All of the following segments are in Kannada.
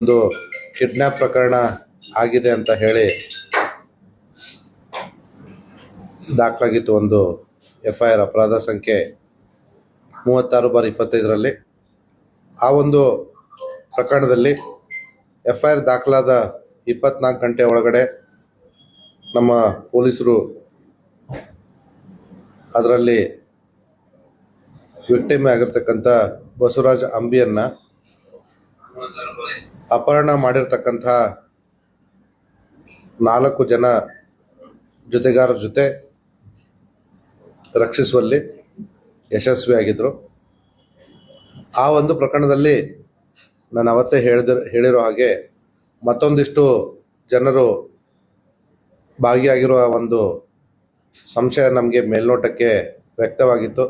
ಒಂದು ಕಿಡ್ನಾಪ್ ಪ್ರಕರಣ ಆಗಿದೆ ಅಂತ ಹೇಳಿ ದಾಖಲಾಗಿತ್ತು. ಒಂದು FIR ಅಪರಾಧ ಸಂಖ್ಯೆ 36/25ರಲ್ಲಿ. ಆ ಒಂದು ಪ್ರಕರಣದಲ್ಲಿ FIR ದಾಖಲಾದ 24 ಗಂಟೆ ಒಳಗಡೆ ನಮ್ಮ ಪೊಲೀಸರು ಅದರಲ್ಲಿ ವಿಕ್ಟಿಮ್ ಆಗಿರ್ತಕ್ಕಂಥ ಬಸವರಾಜ ಅಂಬಿಯನ್ನ ಅಪಹರಣ ಮಾಡಿರ್ತಕ್ಕಂಥ 4 ಜನ ಜೊತೆಗಾರರ ಜೊತೆ ರಕ್ಷಿಸುವಲ್ಲಿ ಯಶಸ್ವಿಯಾಗಿದ್ದರು. ಆ ಒಂದು ಪ್ರಕರಣದಲ್ಲಿ ನಾನು ಅವತ್ತೇ ಹೇಳಿರೋ ಹಾಗೆ ಮತ್ತೊಂದಿಷ್ಟು ಜನರು ಭಾಗಿಯಾಗಿರುವ ಒಂದು ಸಂಶಯ ನಮಗೆ ಮೇಲ್ನೋಟಕ್ಕೆ ವ್ಯಕ್ತವಾಗಿತ್ತು.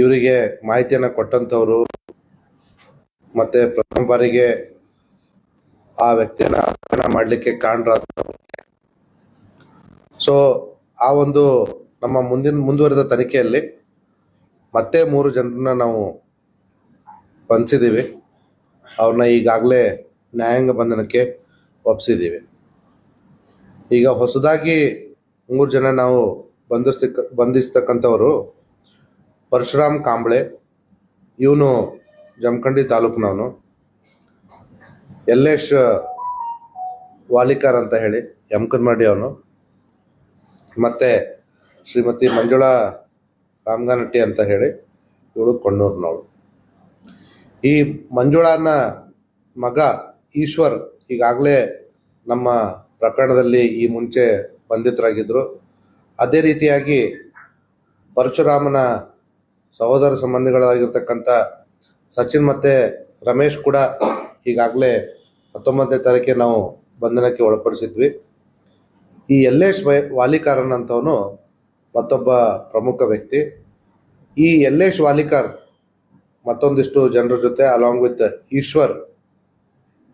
ಇವರಿಗೆ ಮಾಹಿತಿಯನ್ನು ಕೊಟ್ಟಂಥವರು ಮತ್ತೆ ಪ್ರಥಮ ಬಾರಿಗೆ ಆ ವ್ಯಕ್ತಿಯನ್ನು ಅಪಹರಣ ಮಾಡಲಿಕ್ಕೆ ಕಾರಣರಾದ. ಸೊ ಆ ಒಂದು ನಮ್ಮ ಮುಂದುವರೆದ ತನಿಖೆಯಲ್ಲಿ ಮತ್ತೆ 3 ಜನರನ್ನ ನಾವು ಬಂಧಿಸಿದ್ದೀವಿ. ಅವ್ರನ್ನ ಈಗಾಗಲೇ ನ್ಯಾಯಾಂಗ ಬಂಧನಕ್ಕೆ ಒಪ್ಪಿಸಿದ್ದೀವಿ. ಈಗ ಹೊಸದಾಗಿ 3 ಜನ ನಾವು ಬಂಧಿಸ್ತಕ್ಕಂಥವರು ಪರಶುರಾಮ್ ಕಾಂಬ್ಳೆ, ಇವನು ಜಮಖಂಡಿ ತಾಲೂಕಿನವನು. ಯಲ್ಲೇಶ್ ವಾಲಿಕಾರ್ ಅಂತ ಹೇಳಿ ಯಮಕನಮರಡಿ ಅವನು. ಮತ್ತೆ ಶ್ರೀಮತಿ ಮಂಜುಳಾ ರಾಮಗಾನಟ್ಟಿ ಅಂತ ಹೇಳಿ ಇವಳು ಕೊಣ್ಣೂರಿನವಳು. ಈ ಮಂಜುಳಾನ ಮಗ ಈಶ್ವರ್ ಈಗಾಗಲೇ ನಮ್ಮ ಪ್ರಕರಣದಲ್ಲಿ ಈ ಮುಂಚೆ ಬಂಧಿತರಾಗಿದ್ದರು. ಅದೇ ರೀತಿಯಾಗಿ ಪರಶುರಾಮನ ಸಹೋದರ ಸಂಬಂಧಿಗಳಾಗಿರ್ತಕ್ಕಂಥ ಸಚಿನ್ ಮತ್ತು ರಮೇಶ್ ಕೂಡ ಈಗಾಗಲೇ 19ನೇ ತಾರೀಕಿಗೆ ನಾವು ಬಂಧನಕ್ಕೆ ಒಳಪಡಿಸಿದ್ವಿ. ಈ ಯಲ್ಲೇಶ್ ವಾಲಿಕಾರನ್ ಅಂತವನು ಮತ್ತೊಬ್ಬ ಪ್ರಮುಖ ವ್ಯಕ್ತಿ. ಈ ಯಲ್ಲೇಶ್ ವಾಲಿಕಾರ್ ಮತ್ತೊಂದಿಷ್ಟು ಜನರ ಜೊತೆ ಅಲಾಂಗ್ ವಿತ್ ಈಶ್ವರ್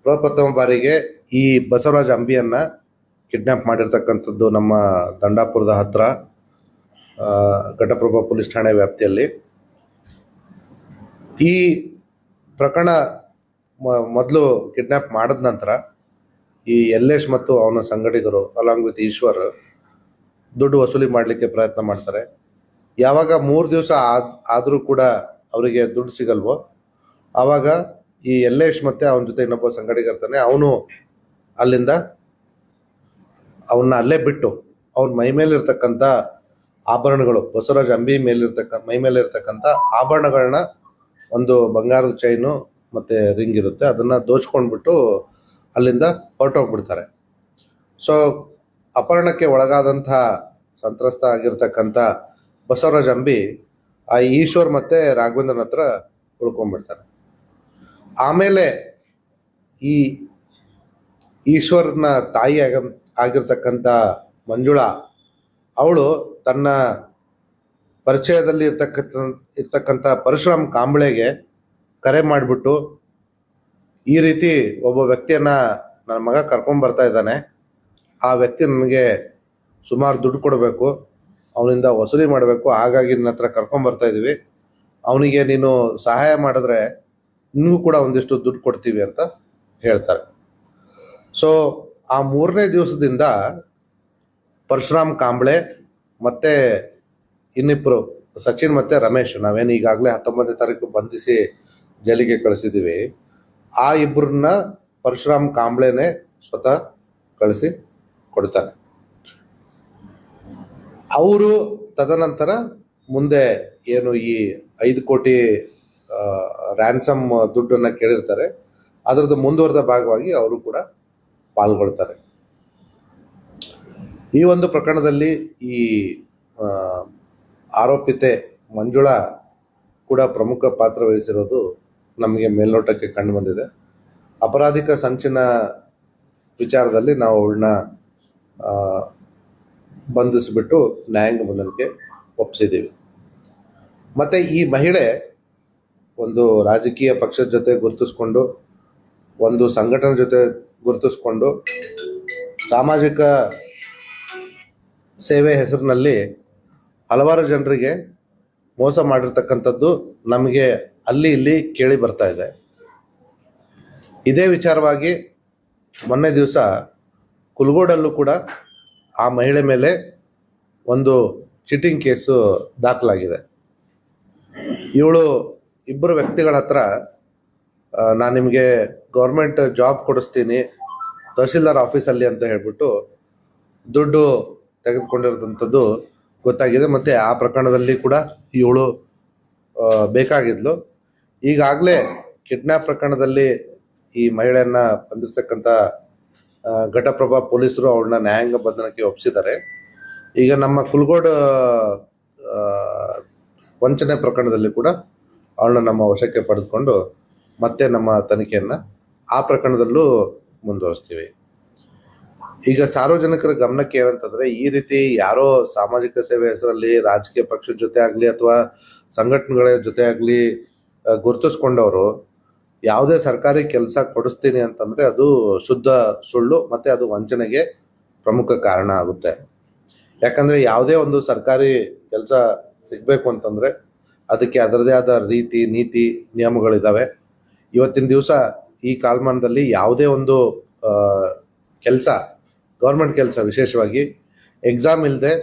ಪ್ರಪ್ರಥಮ ಬಾರಿಗೆ ಈ ಬಸವರಾಜ ಅಂಬಿಯನ್ನ ಕಿಡ್ನಾಪ್ ಮಾಡಿರ್ತಕ್ಕಂಥದ್ದು ನಮ್ಮ ದಂಡಾಪುರದ ಹತ್ರ ಘಟಪ್ರಭಾ ಪೊಲೀಸ್ ಠಾಣೆ ವ್ಯಾಪ್ತಿಯಲ್ಲಿ. ಈ ಪ್ರಕರಣ ಮೊದಲು ಕಿಡ್ನಾಪ್ ಮಾಡಿದ ನಂತರ ಈ ಯಲ್ಲೇಶ್ ಮತ್ತು ಅವನ ಸಂಘಟಕರು ಅಲಾಂಗ್ ವಿತ್ ಈಶ್ವರ್ ದುಡ್ಡು ವಸೂಲಿ ಮಾಡಲಿಕ್ಕೆ ಪ್ರಯತ್ನ ಮಾಡ್ತಾರೆ. ಯಾವಾಗ 3 ದಿವಸ ಆದರೂ ಕೂಡ ಅವರಿಗೆ ದುಡ್ಡು ಸಿಗಲ್ವೋ ಆವಾಗ ಈ ಯಲ್ಲೇಶ್ ಮತ್ತೆ ಅವನ ಜೊತೆ ಇನ್ನೊಬ್ಬ ಸಂಘಟಕ ಇರ್ತಾನೆ, ಅವನು ಅಲ್ಲಿಂದ ಅವನ್ನ ಅಲ್ಲೇ ಬಿಟ್ಟು ಅವನ ಮೈ ಮೇಲಿರ್ತಕ್ಕಂಥ ಆಭರಣಗಳು, ಬಸವರಾಜ ಅಂಬಿ ಮೈ ಮೇಲೆ ಇರ್ತಕ್ಕಂಥ ಆಭರಣಗಳನ್ನ, ಒಂದು ಬಂಗಾರದ ಚೈನು ಮತ್ತು ರಿಂಗ್ ಇರುತ್ತೆ, ಅದನ್ನು ದೋಚ್ಕೊಂಡ್ಬಿಟ್ಟು ಅಲ್ಲಿಂದ ಹೊರಟೋಗ್ಬಿಡ್ತಾರೆ. ಸೊ ಅಪಹರಣಕ್ಕೆ ಒಳಗಾದಂಥ ಸಂತ್ರಸ್ತ ಆಗಿರ್ತಕ್ಕಂಥ ಬಸವರಾಜ ಅಂಬಿ ಆ ಈಶ್ವರ್ ಮತ್ತು ರಾಘವೇಂದ್ರನ ಹತ್ರ ಉಳ್ಕೊಂಡ್ಬಿಡ್ತಾರೆ. ಆಮೇಲೆ ಈ ಈಶ್ವರ್ನ ತಾಯಿ ಆಗಿರ್ತಕ್ಕಂಥ ಮಂಜುಳಾ ಅವಳು ತನ್ನ ಪರಿಚಯದಲ್ಲಿ ಇರ್ತಕ್ಕಂಥ ಪರಶುರಾಮ್ ಕಾಂಬ್ಳೆಗೆ ಕರೆ ಮಾಡಿಬಿಟ್ಟು, ಈ ರೀತಿ ಒಬ್ಬ ವ್ಯಕ್ತಿಯನ್ನ ನನ್ನ ಮಗ ಕರ್ಕೊಂಡ್ಬರ್ತಾ ಇದ್ದಾನೆ, ಆ ವ್ಯಕ್ತಿ ನನಗೆ ಸುಮಾರು ದುಡ್ಡು ಕೊಡಬೇಕು, ಅವನಿಂದ ವಸೂಲಿ ಮಾಡಬೇಕು, ಹಾಗಾಗಿ ನನ್ನ ಹತ್ರ ಕರ್ಕೊಂಡ್ಬರ್ತಾ ಇದ್ದೀವಿ, ಅವನಿಗೆ ನೀನು ಸಹಾಯ ಮಾಡಿದ್ರೆ ನಿನಗೂ ಕೂಡ ಒಂದಿಷ್ಟು ದುಡ್ಡು ಕೊಡ್ತೀವಿ ಅಂತ ಹೇಳ್ತಾರೆ. ಸೊ ಆ 3ನೇ ದಿವಸದಿಂದ ಪರಶುರಾಮ್ ಕಾಂಬ್ಳೆ ಮತ್ತು ಇನ್ನಿಬ್ಬರು ಸಚಿನ್ ಮತ್ತು ರಮೇಶ್, ನಾವೇನು ಈಗಾಗಲೇ 19ನೇ ತಾರೀಕು ಬಂಧಿಸಿ ಜೈಲಿಗೆ ಕಳಿಸಿದ್ದೀವಿ, ಆ ಇಬ್ಬರನ್ನ ಪರಶುರಾಮ್ ಕಾಂಬ್ಳೆನೇ ಸ್ವತಃ ಕಳಿಸಿ ಕೊಡ್ತಾರೆ. ಅವರು ತದನಂತರ ಮುಂದೆ ಏನು ಈ 5 ಕೋಟಿ ರ್ಯಾನ್ಸಮ್ ದುಡ್ಡನ್ನು ಕೇಳಿರ್ತಾರೆ, ಅದರದ್ದು ಮುಂದುವರೆದ ಭಾಗವಾಗಿ ಅವರು ಕೂಡ ಪಾಲ್ಗೊಳ್ತಾರೆ. ಈ ಒಂದು ಪ್ರಕರಣದಲ್ಲಿ ಈ ಆರೋಪಿತೆ ಮಂಜುಳಾ ಕೂಡ ಪ್ರಮುಖ ಪಾತ್ರ ವಹಿಸಿರೋದು ನಮಗೆ ಮೇಲ್ನೋಟಕ್ಕೆ ಕಂಡು ಬಂದಿದೆ. ಅಪರಾಧಿಕ ಸಂಚಿನ ವಿಚಾರದಲ್ಲಿ ನಾವು ಅವಳನ್ನ ಬಂಧಿಸಿಬಿಟ್ಟು ನ್ಯಾಯಾಂಗ ಬಂಧನಕ್ಕೆ ಒಪ್ಪಿಸಿದ್ದೀವಿ. ಮತ್ತು ಈ ಮಹಿಳೆ ಒಂದು ರಾಜಕೀಯ ಪಕ್ಷದ ಜೊತೆ ಗುರುತಿಸ್ಕೊಂಡು, ಒಂದು ಸಂಘಟನೆ ಜೊತೆ ಗುರುತಿಸ್ಕೊಂಡು, ಸಾಮಾಜಿಕ ಸೇವೆ ಹೆಸರಿನಲ್ಲಿ ಹಲವಾರು ಜನರಿಗೆ ಮೋಸ ಮಾಡಿರ್ತಕ್ಕಂಥದ್ದು ನಮಗೆ ಅಲ್ಲಿ ಇಲ್ಲಿ ಕೇಳಿ ಬರ್ತಾ ಇದೆ. ಇದೇ ವಿಚಾರವಾಗಿ ಮೊನ್ನೆ ದಿವಸ ಕುಲ್ಗೋಡಲ್ಲೂ ಕೂಡ ಆ ಮಹಿಳೆ ಮೇಲೆ ಒಂದು ಚೀಟಿಂಗ್ ಕೇಸು ದಾಖಲಾಗಿದೆ. ಇವಳು ಇಬ್ಬರು ವ್ಯಕ್ತಿಗಳ ಹತ್ರ ನಾನು ನಿಮಗೆ ಗೌರ್ಮೆಂಟ್ ಜಾಬ್ ಕೊಡಿಸ್ತೀನಿ ತಹಸೀಲ್ದಾರ್ ಆಫೀಸಲ್ಲಿ ಅಂತ ಹೇಳ್ಬಿಟ್ಟು ದುಡ್ಡು ತೆಗೆದುಕೊಂಡಿರೋದಂಥದ್ದು ಗೊತ್ತಾಗಿದೆ. ಮತ್ತು ಆ ಪ್ರಕರಣದಲ್ಲಿ ಕೂಡ ಇವಳು ಬೇಕಾಗಿದ್ಲು. ಈಗಾಗಲೇ ಕಿಡ್ನ್ಯಾಪ್ ಪ್ರಕರಣದಲ್ಲಿ ಈ ಮಹಿಳೆಯನ್ನ ಬಂಧಿಸ್ತಕ್ಕಂಥ ಘಟಪ್ರಭಾ ಪೊಲೀಸರು ಅವಳನ್ನ ನ್ಯಾಯಾಂಗ ಬಂಧನಕ್ಕೆ ಒಪ್ಪಿಸಿದ್ದಾರೆ. ಈಗ ನಮ್ಮ ಕುಲ್ಗೋಡ್ ವಂಚನೆ ಪ್ರಕರಣದಲ್ಲಿ ಕೂಡ ಅವಳನ್ನ ನಮ್ಮ ವಶಕ್ಕೆ ಪಡೆದುಕೊಂಡು ಮತ್ತೆ ನಮ್ಮ ತನಿಖೆಯನ್ನು ಆ ಪ್ರಕರಣದಲ್ಲೂ ಮುಂದುವರಿಸ್ತೀವಿ. ಈಗ ಸಾರ್ವಜನಿಕರ ಗಮನಕ್ಕೆ ಏನಂತಂದ್ರೆ, ಈ ರೀತಿ ಯಾರೋ ಸಾಮಾಜಿಕ ಸೇವೆ ಹೆಸರಲ್ಲಿ ರಾಜಕೀಯ ಪಕ್ಷದ ಜೊತೆ ಆಗಲಿ ಅಥವಾ ಸಂಘಟನೆಗಳ ಜೊತೆ ಆಗಲಿ ಗುರುತಿಸ್ಕೊಂಡವರು ಯಾವುದೇ ಸರ್ಕಾರಿ ಕೆಲಸ ಕೊಡಿಸ್ತೀನಿ ಅಂತಂದ್ರೆ ಅದು ಶುದ್ಧ ಸುಳ್ಳು, ಮತ್ತೆ ಅದು ವಂಚನೆಗೆ ಪ್ರಮುಖ ಕಾರಣ ಆಗುತ್ತೆ. ಯಾಕಂದ್ರೆ ಯಾವುದೇ ಒಂದು ಸರ್ಕಾರಿ ಕೆಲಸ ಸಿಗಬೇಕು ಅಂತಂದ್ರೆ ಅದಕ್ಕೆ ಅದರದೇ ಆದ ರೀತಿ ನೀತಿ ನಿಯಮಗಳಿದ್ದಾವೆ. ಇವತ್ತಿನ ದಿವಸ ಈ ಕಾಲಮಾನದಲ್ಲಿ ಯಾವುದೇ ಒಂದು ಕೆಲಸ, ಗೌರ್ಮೆಂಟ್ ಕೆಲಸ ವಿಶೇಷವಾಗಿ ಎಕ್ಸಾಮ್ ಇಲ್ಲದೆ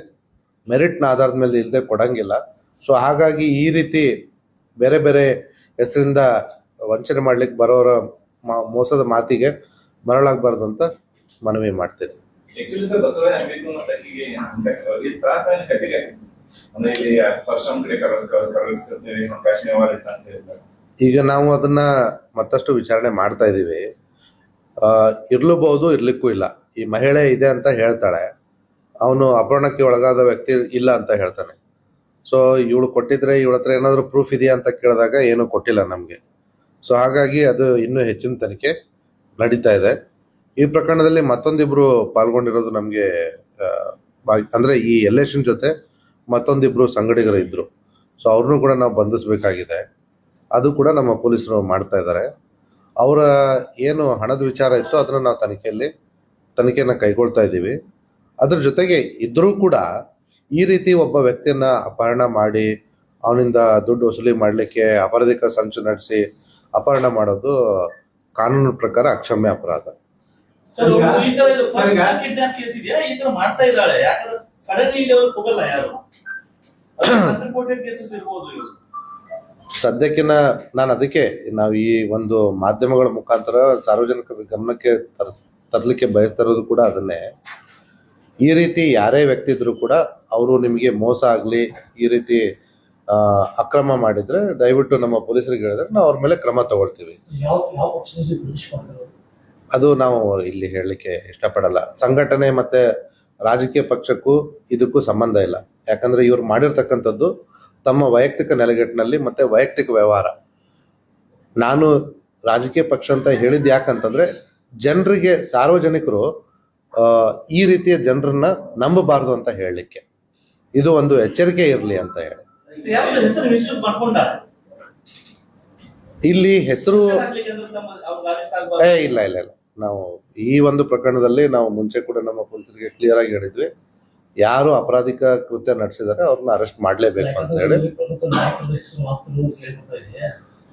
ಮೆರಿಟ್ನ ಆಧಾರದ ಮೇಲೆ ಇಲ್ಲದೆ ಕೊಡಂಗಿಲ್ಲ. ಸೊ ಹಾಗಾಗಿ ಈ ರೀತಿ ಬೇರೆ ಬೇರೆ ಹೆಸರಿಂದ ವಂಚನೆ ಮಾಡ್ಲಿಕ್ಕೆ ಬರೋರ ಮೋಸದ ಮಾತಿಗೆ ಮರಳಾಗಬಾರ್ದು ಅಂತ ಮನವಿ ಮಾಡ್ತೇನೆ. ಈಗ ನಾವು ಅದನ್ನ ಮತ್ತಷ್ಟು ವಿಚಾರಣೆ ಮಾಡ್ತಾ ಇದ್ದೀವಿ. ಇರ್ಲೂಬಹುದು, ಇರ್ಲಿಕ್ಕೂ ಇಲ್ಲ. ಈ ಮಹಿಳೆ ಇದೆ ಅಂತ ಹೇಳ್ತಾಳೆ, ಅವನು ಅಪಹರಣಕ್ಕೆ ಒಳಗಾದ ವ್ಯಕ್ತಿ ಇಲ್ಲ ಅಂತ ಹೇಳ್ತಾನೆ. ಸೊ ಇವಳು ಕೊಟ್ಟಿದ್ರೆ ಇವಳ ಹತ್ರ ಏನಾದರೂ ಪ್ರೂಫ್ ಇದೆಯಾ ಅಂತ ಕೇಳಿದಾಗ ಏನೂ ಕೊಟ್ಟಿಲ್ಲ ನಮಗೆ. ಸೊ ಹಾಗಾಗಿ ಅದು ಇನ್ನೂ ಹೆಚ್ಚಿನ ತನಿಖೆ ನಡೀತಾ ಇದೆ. ಈ ಪ್ರಕರಣದಲ್ಲಿ ಮತ್ತೊಂದಿಬ್ರು ಪಾಲ್ಗೊಂಡಿರೋದು ನಮಗೆ ಅಂದ್ರೆ ಈ ಎಲೆಕ್ಷನ್ ಜೊತೆ ಮತ್ತೊಂದಿಬ್ರು ಸಂಗಡಿಗರು ಇದ್ರು. ಸೊ ಅವ್ರನ್ನೂ ಕೂಡ ನಾವು ಬಂಧಿಸಬೇಕಾಗಿದೆ. ಅದು ಕೂಡ ನಮ್ಮ ಪೊಲೀಸರು ಮಾಡ್ತಾ ಇದ್ದಾರೆ. ಅವರ ಏನು ಹಣದ ವಿಚಾರ ಇತ್ತು ಅದನ್ನು ನಾವು ತನಿಖೆಯನ್ನು ಕೈಗೊಳ್ತಾ ಇದ್ದೀವಿ. ಅದ್ರ ಜೊತೆಗೆ ಇದ್ರೂ ಕೂಡ ಈ ರೀತಿ ಒಬ್ಬ ವ್ಯಕ್ತಿಯನ್ನ ಅಪಹರಣ ಮಾಡಿ ಅವನಿಂದ ದುಡ್ಡು ವಸೂಲಿ ಮಾಡಲಿಕ್ಕೆ ಅಪರಾಧಿಕ ಸಂಚು ನಡೆಸಿ ಅಪಹರಣ ಮಾಡೋದು ಕಾನೂನು ಪ್ರಕಾರ ಅಕ್ಷಮ್ಯ ಅಪರಾಧ. ಸದ್ಯಕ್ಕಿನ ನಾನು ಅದಕ್ಕೆ ನಾವು ಈ ಒಂದು ಮಾಧ್ಯಮಗಳ ಮುಖಾಂತರ ಸಾರ್ವಜನಿಕರ ಗಮನಕ್ಕೆ ತರಲಿಕ್ಕೆ ಬಯಸ್ತಾ ಇರೋದು ಕೂಡ ಅದನ್ನೇ. ಈ ರೀತಿ ಯಾರೇ ವ್ಯಕ್ತಿ ಇದ್ರು ಕೂಡ ಅವರು ನಿಮಗೆ ಮೋಸ ಆಗಲಿ ಈ ರೀತಿ ಅಕ್ರಮ ಮಾಡಿದ್ರೆ ದಯವಿಟ್ಟು ನಮ್ಮ ಪೊಲೀಸರಿಗೆ ಹೇಳಿದ್ರೆ ನಾವು ಅವ್ರ ಮೇಲೆ ಕ್ರಮ ತಗೊಳ್ತೀವಿ. ಅದು ನಾವು ಇಲ್ಲಿ ಹೇಳಲಿಕ್ಕೆ ಇಷ್ಟಪಡಲ್ಲ. ಸಂಘಟನೆ ಮತ್ತೆ ರಾಜಕೀಯ ಪಕ್ಷಕ್ಕೂ ಇದಕ್ಕೂ ಸಂಬಂಧ ಇಲ್ಲ. ಯಾಕಂದ್ರೆ ಇವ್ರು ಮಾಡಿರ್ತಕ್ಕಂಥದ್ದು ತಮ್ಮ ವೈಯಕ್ತಿಕ ನೆಲೆಗಟ್ಟಿನಲ್ಲಿ ಮತ್ತೆ ವೈಯಕ್ತಿಕ ವ್ಯವಹಾರ. ನಾನು ರಾಜಕೀಯ ಪಕ್ಷ ಅಂತ ಹೇಳಿದ್ದು ಯಾಕಂತಂದ್ರೆ ಜನರಿಗೆ, ಸಾರ್ವಜನಿಕರು ಈ ರೀತಿಯ ಜನರನ್ನ ನಂಬಬಾರದು ಅಂತ ಹೇಳಲಿಕ್ಕೆ, ಇದು ಒಂದು ಎಚ್ಚರಿಕೆ ಇರಲಿ ಅಂತ ಹೇಳಿ. ಇಲ್ಲಿ ಹೆಸರು ಇಲ್ಲ ಇಲ್ಲ ಇಲ್ಲ ನಾವು ಈ ಒಂದು ಪ್ರಕರಣದಲ್ಲಿ ನಾವು ಮುಂಚೆ ಕೂಡ ನಮ್ಮ ಪೊಲೀಸರಿಗೆ ಕ್ಲಿಯರ್ ಆಗಿ ಹೇಳಿದ್ವಿ, ಯಾರು ಅಪರಾಧಿಕ ಕೃತ್ಯ ನಡೆಸಿದಾರೆ ಅವ್ರನ್ನ ಅರೆಸ್ಟ್ ಮಾಡಲೇಬೇಕು ಅಂತ ಹೇಳಿ.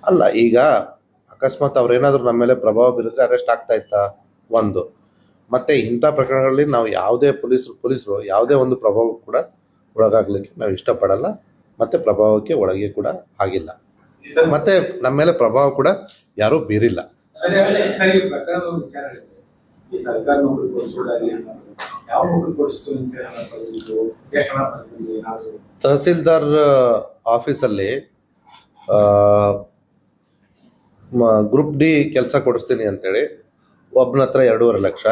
ಅಲ್ಲ, ಈಗ ಅಕಸ್ಮಾತ್ ಅವ್ರೇನಾದ್ರು ನಮ್ಮ ಮೇಲೆ ಪ್ರಭಾವ ಬೀರಿದ್ರೆ ಅರೆಸ್ಟ್ ಆಗ್ತಾ ಇತ್ತಾ ಒಂದು. ಮತ್ತೆ ಇಂಥ ಪ್ರಕರಣಗಳಲ್ಲಿ ನಾವು ಯಾವುದೇ ಪೊಲೀಸರು ಯಾವುದೇ ಒಂದು ಪ್ರಭಾವ ಕೂಡ ಒಳಗಾಗ್ಲಿಕ್ಕೆ ನಾವು ಇಷ್ಟಪಡಲ್ಲ, ಮತ್ತೆ ಪ್ರಭಾವಕ್ಕೆ ಒಳಗೆ ಕೂಡ ಆಗಿಲ್ಲ, ಮತ್ತೆ ನಮ್ಮ ಮೇಲೆ ಪ್ರಭಾವ ಕೂಡ ಯಾರು ಬೀರಿಲ್ಲ. ತಹಸೀಲ್ದಾರ್ ಆಫೀಸಲ್ಲಿ ಗ್ರೂಪ್ ಡಿ ಕೆಲಸ ಕೊಡಿಸ್ತೀನಿ ಅಂತೇಳಿ ಒಬ್ಬನ ಹತ್ರ 2.5 ಲಕ್ಷ,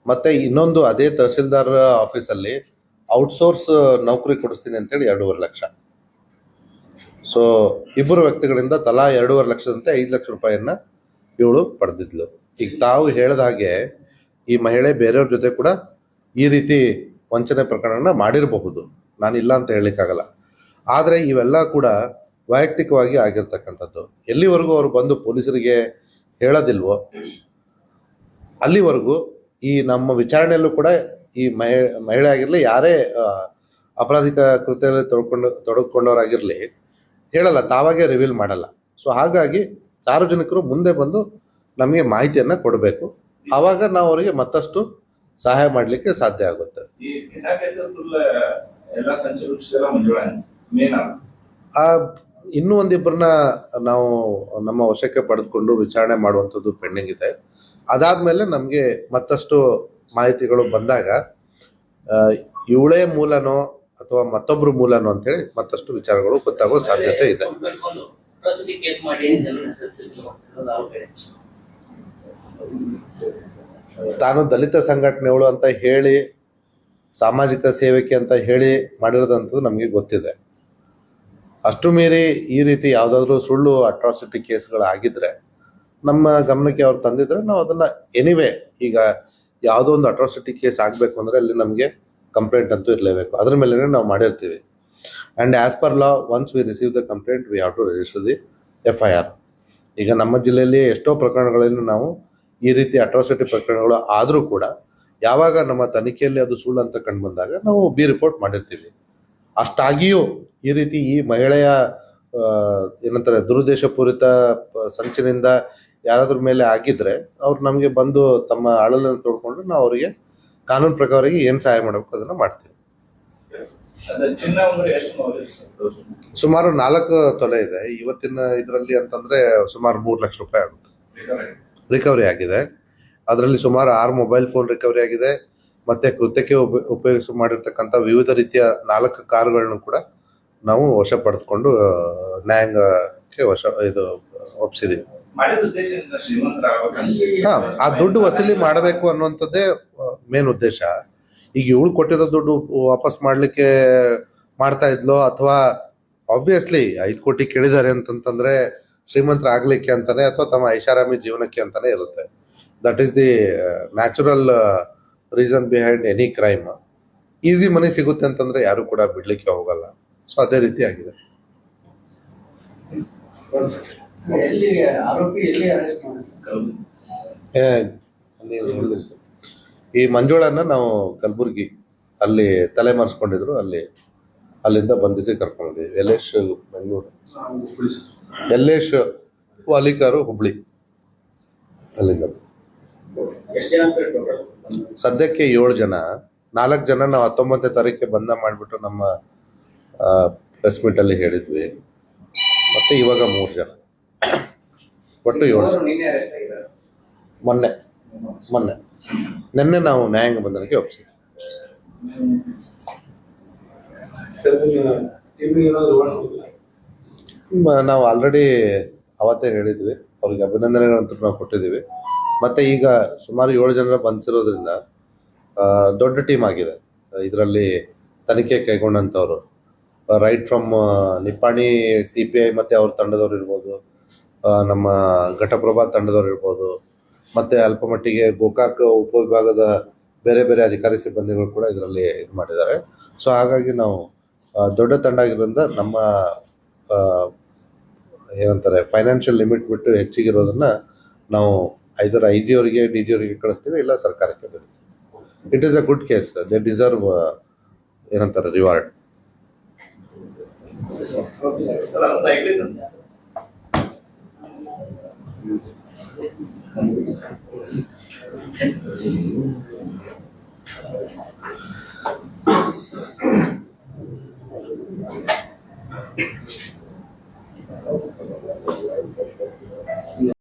ಮತ್ತೆ ಇನ್ನೊಂದು ಅದೇ ತಹಸೀಲ್ದಾರ್ ಆಫೀಸಲ್ಲಿ ಔಟ್ಸೋರ್ಸ್ ನೌಕರಿ ಕೊಡಿಸ್ತೀನಿ ಅಂತೇಳಿ 2.5 ಲಕ್ಷ. ಸೊ ಇಬ್ಬರು ವ್ಯಕ್ತಿಗಳಿಂದ ತಲಾ 2.5 ಲಕ್ಷದಂತೆ 5 ಲಕ್ಷ ರೂಪಾಯಿಯನ್ನ ಇವಳು ಪಡೆದಿದ್ಲು. ಈಗ ತಾವು ಹೇಳಿದ ಹಾಗೆ ಈ ಮಹಿಳೆ ಬೇರೆಯವ್ರ ಜೊತೆ ಕೂಡ ಈ ರೀತಿ ವಂಚನೆ ಪ್ರಕರಣ ಮಾಡಿರಬಹುದು, ನಾನು ಇಲ್ಲ ಅಂತ ಹೇಳಲಿಕ್ಕಾಗಲ್ಲ. ಆದರೆ ಇವೆಲ್ಲ ಕೂಡ ವೈಯಕ್ತಿಕವಾಗಿ ಆಗಿರ್ತಕ್ಕಂಥದ್ದು. ಎಲ್ಲಿವರೆಗೂ ಅವರು ಬಂದು ಪೊಲೀಸರಿಗೆ ಹೇಳೋದಿಲ್ವೋ ಅಲ್ಲಿವರೆಗೂ ಈ ನಮ್ಮ ವಿಚಾರಣೆಯಲ್ಲೂ ಕೂಡ ಈ ಮಹಿಳೆ ಆಗಿರಲಿ, ಯಾರೇ ಅಪರಾಧಿಕ ಕೃತ್ಯದಲ್ಲಿ ತೊಡಗಿಕೊಂಡವರಾಗಿರಲಿ ಹೇಳಲ್ಲ, ತಾವಾಗೇ ರಿವೀಲ್ ಮಾಡಲ್ಲ. ಸೊ ಹಾಗಾಗಿ ಸಾರ್ವಜನಿಕರು ಮುಂದೆ ಬಂದು ನಮಗೆ ಮಾಹಿತಿಯನ್ನು ಕೊಡಬೇಕು. ಆವಾಗ ನಾವು ಅವರಿಗೆ ಮತ್ತಷ್ಟು ಸಹಾಯ ಮಾಡಲಿಕ್ಕೆ ಸಾಧ್ಯ ಆಗುತ್ತೆ. ಈ ಕಿಡ್ನಾಪ್ ಕೇಸಲ್ಲಿ ಫುಲ್ ಎಲ್ಲ ಸಂಚು ರೂಪಿಸಿದೆಲ್ಲ ಮಂಜುಳಾ ಮೇನ್ ಆ ಇನ್ನೂ ಒಂದಿಬ್ಬರನ್ನ ನಾವು ನಮ್ಮ ವಶಕ್ಕೆ ಪಡೆದುಕೊಂಡು ವಿಚಾರಣೆ ಮಾಡುವಂಥದ್ದು ಪೆಂಡಿಂಗ್ ಇದೆ. ಅದಾದ್ಮೇಲೆ ನಮಗೆ ಮತ್ತಷ್ಟು ಮಾಹಿತಿಗಳು ಬಂದಾಗ ಇವಳೇ ಮೂಲನೋ ಅಥವಾ ಮತ್ತೊಬ್ರು ಮೂಲನೋ ಅಂತೇಳಿ ಮತ್ತಷ್ಟು ವಿಚಾರಗಳು ಗೊತ್ತಾಗೋ ಸಾಧ್ಯತೆ ಇದೆ. ತಾನು ದಲಿತ ಸಂಘಟನೆಗಳು ಅಂತ ಹೇಳಿ, ಸಾಮಾಜಿಕ ಸೇವಕಿ ಅಂತ ಹೇಳಿ ಮಾಡಿರೋದಂಥದ್ದು ನಮಗೆ ಗೊತ್ತಿದೆ. ಅಷ್ಟು ಮೀರಿ ಈ ರೀತಿ ಯಾವುದಾದ್ರೂ ಸುಳ್ಳು ಅಟ್ರಾಸಿಟಿ ಕೇಸ್ಗಳಾಗಿದ್ರೆ ನಮ್ಮ ಗಮನಕ್ಕೆ ಅವ್ರು ತಂದಿದ್ರೆ ನಾವು ಅದನ್ನ ಎನಿವೇ, ಈಗ ಯಾವುದೋ ಒಂದು ಅಟ್ರಾಸಿಟಿ ಕೇಸ್ ಆಗಬೇಕು ಅಂದರೆ ಅಲ್ಲಿ ನಮಗೆ ಕಂಪ್ಲೇಂಟ್ ಅಂತೂ ಇರಲೇಬೇಕು. ಅದ್ರ ಮೇಲೆ ನಾವು ಮಾಡಿರ್ತೀವಿ. And as per law, once we receive the complaint we have to register the FIR. ಈಗ ನಮ್ಮ ಜಿಲ್ಲೆಯಲ್ಲಿ ಎಷ್ಟೋ ಪ್ರಕರಣಗಳನ್ನು ನಾವು ಈ ರೀತಿ ಅಟ್ರಾಸಿಟಿ ಪ್ರಕರಣಗಳು ಆದರೂ ಕೂಡ ಯಾವಾಗ ನಮ್ಮ ತನಿಖೆಯಲ್ಲಿ ಅದು ಸುಳ್ಳು ಅಂತ ಕಂಡು ಬಂದಾಗ ನಾವು ರಿಪೋರ್ಟ್ ಮಾಡಿರ್ತೀವಿ. ಅಷ್ಟಾಗಿಯೂ ಈ ರೀತಿ ಈ ಮಹಿಳೆಯ ಏನಂತಾರೆ ದುರುದ್ದೇಶಪೂರಿತ ಸಂಚಿನಿಂದ ಯಾರಾದ್ರ ಮೇಲೆ ಆಗಿದ್ರೆ ಅವ್ರು ನಮಗೆ ಬಂದು ತಮ್ಮ ಅಳಲನ್ನು ತೋಡ್ಕೊಂಡು ನಾವು ಅವರಿಗೆ ಕಾನೂನು ಪ್ರಕಾರ ಏನು ಸಹಾಯ ಮಾಡಬೇಕು ಅದನ್ನು ಮಾಡ್ತೀವಿ. ಸುಮಾರು 4 ತೊಲೆ ಇದೆ ಇವತ್ತಿನ ಇದರಲ್ಲಿ ಅಂತಂದ್ರೆ ಸುಮಾರು 3 ಲಕ್ಷ ರೂಪಾಯಿ ಆಗುತ್ತೆ ರಿಕವರಿ ಆಗಿದೆ. ಅದರಲ್ಲಿ ಸುಮಾರು 6 ಮೊಬೈಲ್ ಫೋನ್ ರಿಕವರಿ ಆಗಿದೆ. ಮತ್ತೆ ಕೃತ್ಯಕ್ಕೆ ಉಪಯೋಗಿಸಿ ಮಾಡಿರ್ತಕ್ಕಂಥ ವಿವಿಧ ರೀತಿಯ 4 ಕಾರುಗಳನ್ನು ಕೂಡ ನಾವು ವಶ ಪಡೆದುಕೊಂಡು ನ್ಯಾಯಾಂಗಕ್ಕೆ ಒಪ್ಪಿಸಿದೀವಿ. ಆ ದುಡ್ಡು ವಸೂಲಿ ಮಾಡಬೇಕು ಅನ್ನುವಂಥದ್ದೇ ಮೇನ್ ಉದ್ದೇಶ. ಈಗ ಇವಳು ಕೊಟ್ಟಿರೋ ದುಡ್ಡು ವಾಪಸ್ ಮಾಡ್ಲಿಕ್ಕೆ ಮಾಡ್ತಾ ಇದ್ಲೋ ಅಥವಾ ಆಬ್ವಿಯಸ್ಲಿ 5 ಕೋಟಿ ಕೇಳಿದ್ದಾರೆ ಅಂತಂತಂದ್ರೆ ಶ್ರೀಮಂತರ ಆಗ್ಲಿಕ್ಕೆ ಅಂತಾನೆ ಅಥವಾ ತಮ್ಮ ಐಷಾರಾಮಿ ಜೀವನಕ್ಕೆ ಅಂತಾನೆ ಇರುತ್ತೆ. That is the natural reason behind any crime. Easy money ಸಿಗುತ್ತೆ ಅಂತಂದ್ರೆ ಯಾರು ಕೂಡ ಬಿಡ್ಲಿಕ್ಕೆ ಹೋಗಲ್ಲ. ಸೊ ಅದೇ ರೀತಿ ಆಗಿದೆ. ಈ ಮಂಜುಳನ್ನ ನಾವು ಕಲಬುರ್ಗಿ ಅಲ್ಲಿ ತಲೆಮರೆಸ್ಕೊಂಡಿದ್ರು, ಅಲ್ಲಿಂದ ಬಂಧಿಸಿ ಕರ್ಕೊಂಡು ಬಂದಿದ್ವಿ. ಯಲ್ಲೇಶ್ ಬೆಂಗಳೂರು, ಯಲ್ಲೇಶ್ ವಾಲಿಕಾರು ಹುಬ್ಳಿ, ಅಲ್ಲಿಂದ. ಸದ್ಯಕ್ಕೆ 7 ಜನ. 4 ಜನ ನಾವು 19ನೇ ತಾರೀಕಿಗೆ ಬಂಧ ಮಾಡಿಬಿಟ್ಟು ನಮ್ಮ ಪ್ರೆಸ್ ಮೀಟ್ ಅಲ್ಲಿ ಹೇಳಿದ್ವಿ. ಮತ್ತೆ ಇವಾಗ 3 ಜನ, ಒಟ್ಟು 7 ಜನ. ಮೊನ್ನೆ ನಿನ್ನೆ ನಾವು ನ್ಯಾಯಾಂಗ ಬಂಧನಕ್ಕೆ ಒಪ್ಪಿಸಿದ್ವಿ. ನಾವು ಆಲ್ರೆಡಿ ಅವತ್ತೇ ಹೇಳಿದ್ವಿ, ಅವ್ರಿಗೆ ಅಭಿನಂದನೆಗಳಂತೂ ನಾವು ಕೊಟ್ಟಿದ್ದೀವಿ. ಮತ್ತೆ ಈಗ ಸುಮಾರು 7 ಜನರ ಬಂಧಿಸಿರೋದ್ರಿಂದ ದೊಡ್ಡ ಟೀಮ್ ಆಗಿದೆ. ಇದರಲ್ಲಿ ತನಿಖೆ ಕೈಗೊಂಡಂಥವ್ರು ರೈಟ್ ಫ್ರಮ್ ನಿಪ್ಪಾಣಿ CPI ಮತ್ತೆ ಅವ್ರ ತಂಡದವ್ರು ಇರ್ಬೋದು, ನಮ್ಮ ಘಟಪ್ರಭಾ ತಂಡದವ್ರು ಇರ್ಬೋದು, ಮತ್ತೆ ಅಲ್ಪ ಮಟ್ಟಿಗೆ ಗೋಕಾಕ್ ಉಪವಿಭಾಗದ ಬೇರೆ ಬೇರೆ ಅಧಿಕಾರಿ ಸಿಬ್ಬಂದಿಗಳು ಕೂಡ ಇದರಲ್ಲಿ ಇದು ಮಾಡಿದ್ದಾರೆ. ಸೊ ಹಾಗಾಗಿ ನಾವು ದೊಡ್ಡ ತಂಡ ಆಗಿರೋದ್ರಿಂದ ನಮ್ಮ ಏನಂತಾರೆ ಫೈನಾನ್ಷಿಯಲ್ ಲಿಮಿಟ್ ಬಿಟ್ಟು ಹೆಚ್ಚಿಗಿರೋದನ್ನ ನಾವು ಐದರ್ IG ಅವರಿಗೆ DG ಅವರಿಗೆ ಕಳಿಸ್ತೀವಿ, ಇಲ್ಲ ಸರ್ಕಾರಕ್ಕೆ ಬರುತ್ತೆ. It is a good case. They deserve ಏನಂತಾರೆ ರಿವಾರ್ಡ್.